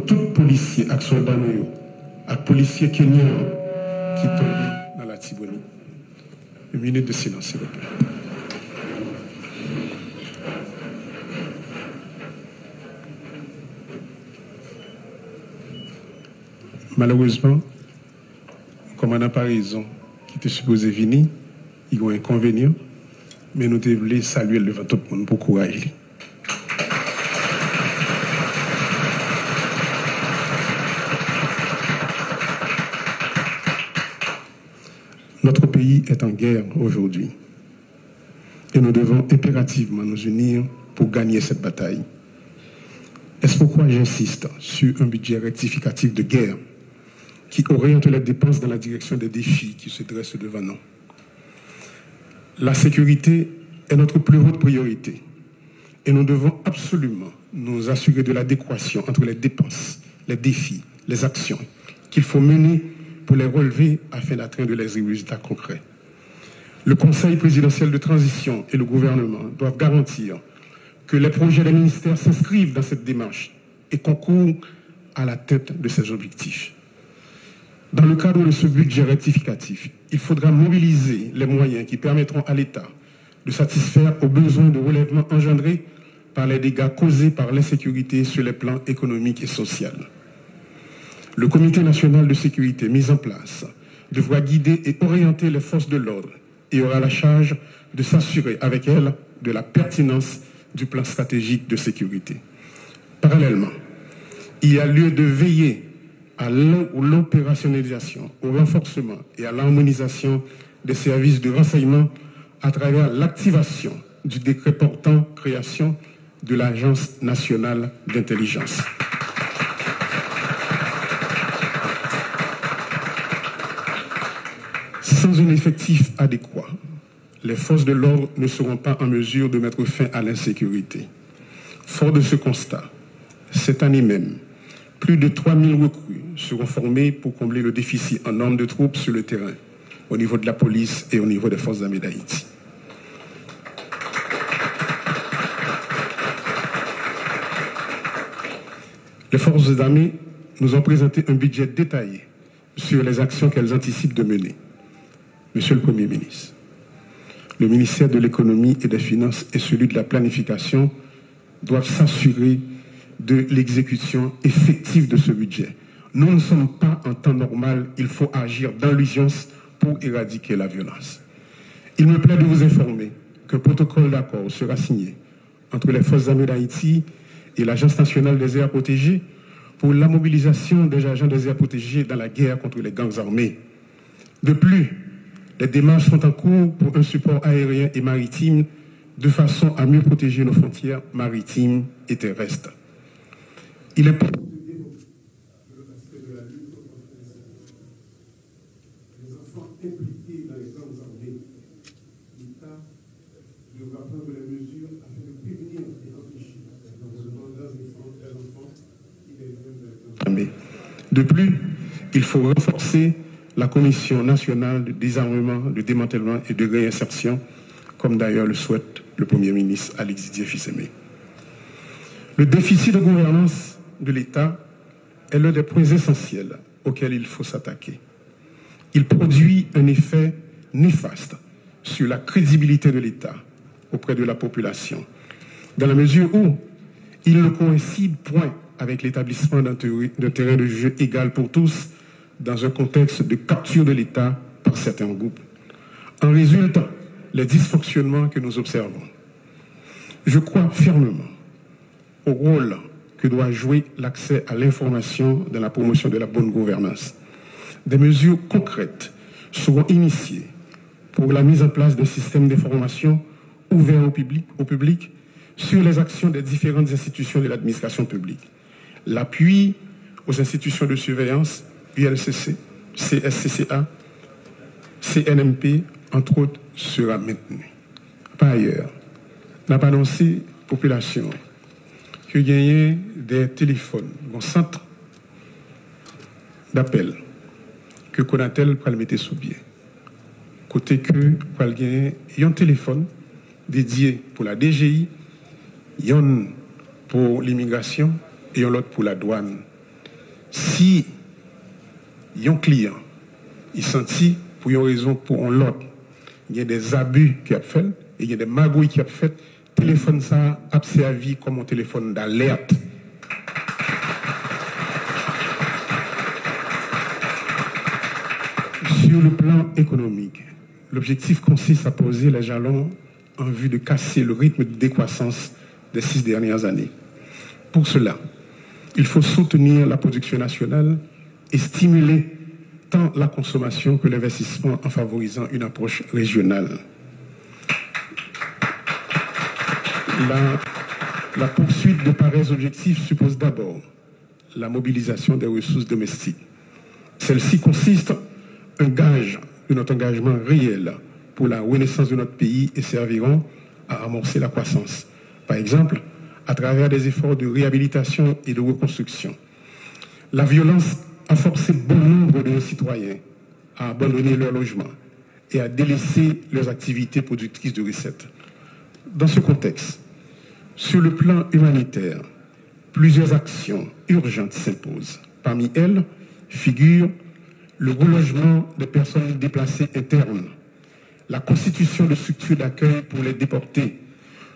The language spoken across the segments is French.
tout policier et soldats et policiers kenyans qui tombent dans la Tibonite. Une minute de silence, s'il vous plaît. Malheureusement, comme on n'a pas raison, qui était supposé venir, il y a un inconvénient, mais nous devons saluer devant tout le monde pour courage. Notre pays est en guerre aujourd'hui et nous devons impérativement nous unir pour gagner cette bataille. Est-ce pourquoi j'insiste sur un budget rectificatif de guerre qui oriente les dépenses dans la direction des défis qui se dressent devant nous. La sécurité est notre plus haute priorité et nous devons absolument nous assurer de l'adéquation entre les dépenses, les défis, les actions qu'il faut mener pour les relever afin d'atteindre les résultats concrets. Le Conseil présidentiel de transition et le gouvernement doivent garantir que les projets des ministères s'inscrivent dans cette démarche et concourent à l'atteinte de ces objectifs. Dans le cadre de ce budget rectificatif, il faudra mobiliser les moyens qui permettront à l'État de satisfaire aux besoins de relèvement engendrés par les dégâts causés par l'insécurité sur les plans économiques et sociaux. Le Comité national de sécurité mis en place devra guider et orienter les forces de l'ordre et aura la charge de s'assurer avec elles de la pertinence du plan stratégique de sécurité. Parallèlement, il y a lieu de veiller à l'opérationnalisation, au renforcement et à l'harmonisation des services de renseignement à travers l'activation du décret portant création de l'Agence nationale d'intelligence. Sans un effectif adéquat, les forces de l'ordre ne seront pas en mesure de mettre fin à l'insécurité. Fort de ce constat, cette année même, plus de 3000 recrues seront formées pour combler le déficit en nombre de troupes sur le terrain, au niveau de la police et au niveau des forces armées d'Haïti. Les forces armées nous ont présenté un budget détaillé sur les actions qu'elles anticipent de mener. Monsieur le Premier ministre, le ministère de l'économie et des finances et celui de la planification doivent s'assurer de l'exécution effective de ce budget. Nous ne sommes pas en temps normal, il faut agir dans l'urgence pour éradiquer la violence. Il me plaît de vous informer qu'un protocole d'accord sera signé entre les forces armées d'Haïti et l'Agence nationale des aires protégées pour la mobilisation des agents des aires protégées dans la guerre contre les gangs armés. De plus, les démarches sont en cours pour un support aérien et maritime de façon à mieux protéger nos frontières maritimes et terrestres. Il est important de développer l'aspect de la lutte contre les enfants impliqués dans les gangs armés. L'État devra prendre les mesures afin de prévenir et empêcher l'enrôlement des enfants et des jeunes dans les gangs armés. De plus, il faut renforcer la Commission nationale de désarmement, de démantèlement et de réinsertion, comme d'ailleurs le souhaite le Premier ministre Alexis Didier-Fils-Aimé. Le déficit de gouvernance de l'État est l'un des points essentiels auxquels il faut s'attaquer. Il produit un effet néfaste sur la crédibilité de l'État auprès de la population, dans la mesure où il ne coïncide point avec l'établissement d'un terrain de jeu égal pour tous dans un contexte de capture de l'État par certains groupes. En résultent les dysfonctionnements que nous observons. Je crois fermement au rôle que doit jouer l'accès à l'information dans la promotion de la bonne gouvernance. Des mesures concrètes seront initiées pour la mise en place d'un système d'information ouvert au public sur les actions des différentes institutions de l'administration publique. L'appui aux institutions de surveillance, ULCC, CSCCA, CNMP, entre autres, sera maintenu. Par ailleurs, on a annoncé population que gagner des téléphones, un centre d'appel que Conatel pour le mettre sous pied. Côté que pour gagner un téléphone dédié pour la DGI, un pour l'immigration et l'autre pour la douane. Si un client, il sentit pour une raison, pour un l'autre, il y a des abus qui a fait, et il y a des magouilles qui a fait, téléphone ça a servi comme un téléphone d'alerte. Sur le plan économique, l'objectif consiste à poser les jalons en vue de casser le rythme de décroissance des 6 dernières années. Pour cela, il faut soutenir la production nationale et stimuler tant la consommation que l'investissement en favorisant une approche régionale. La poursuite de pareils objectifs suppose d'abord la mobilisation des ressources domestiques. Celle-ci consiste un gage de notre engagement réel pour la renaissance de notre pays et serviront à amorcer la croissance. Par exemple, à travers des efforts de réhabilitation et de reconstruction. La violence a forcé bon nombre de nos citoyens à abandonner leur logement et à délaisser leurs activités productrices de recettes. Dans ce contexte, sur le plan humanitaire, plusieurs actions urgentes s'imposent. Parmi elles figurent le relogement des personnes déplacées internes, la constitution de structures d'accueil pour les déportés,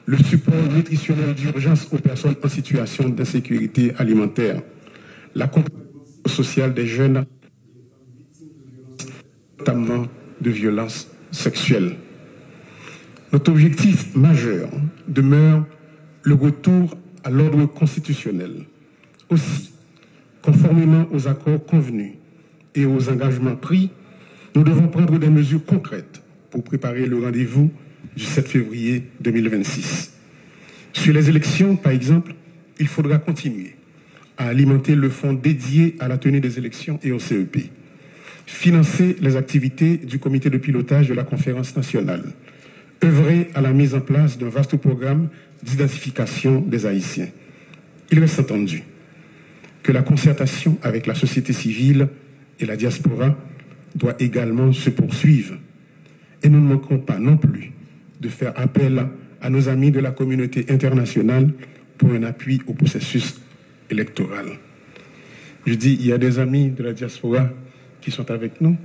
le support nutritionnel d'urgence aux personnes en situation d'insécurité alimentaire, l'accompagnement social des jeunes, notamment de violences sexuelles. Notre objectif majeur demeure le retour à l'ordre constitutionnel. Aussi, conformément aux accords convenus et aux engagements pris, nous devons prendre des mesures concrètes pour préparer le rendez-vous du 7 février 2026. Sur les élections, par exemple, il faudra continuer à alimenter le fonds dédié à la tenue des élections et au CEP, financer les activités du comité de pilotage de la conférence nationale, œuvrer à la mise en place d'un vaste programme d'identification des Haïtiens. Il reste entendu que la concertation avec la société civile et la diaspora doit également se poursuivre. Et nous ne manquerons pas non plus de faire appel à nos amis de la communauté internationale pour un appui au processus électoral. Je dis, il y a des amis de la diaspora qui sont avec nous.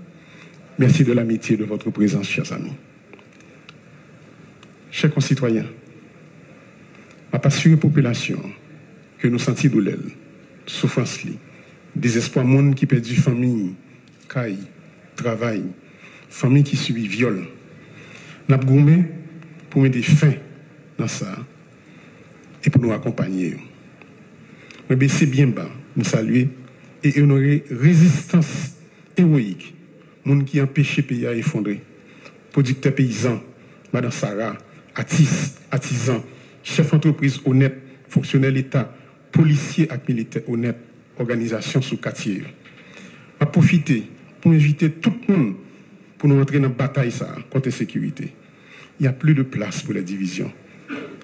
Merci de l'amitié de votre présence, chers amis. Chers concitoyens, ma passion population que nous sentons douleur, souffrance, désespoir, monde qui perd famille, caille, travail, famille qui subit viol. Nous avons gourmé pour mettre fin dans ça et pour nous accompagner. Nous baisser bien bas, nous saluer et honorer résistance héroïque, monde qui empêche le pays à effondrer. Producteurs paysans, Madame Sarah, artisans, chefs d'entreprise honnêtes, fonctionnaires d'État, policiers et militaires honnêtes, organisations sous quartier. Je vais profiter pour inviter tout le monde pour nous entrer dans la bataille contre la sécurité. Il n'y a plus de place pour la division.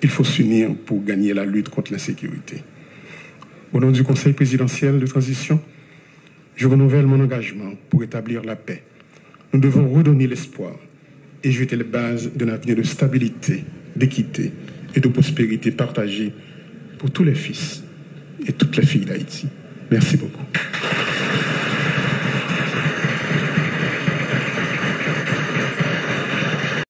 Il faut s'unir pour gagner la lutte contre l'insécurité. Au nom du Conseil présidentiel de transition, je renouvelle mon engagement pour établir la paix. Nous devons redonner l'espoir et jeter les bases d'un avenir de stabilité, d'équité et de prospérité partagée pour tous les fils et toutes les filles d'Haïti. Merci beaucoup.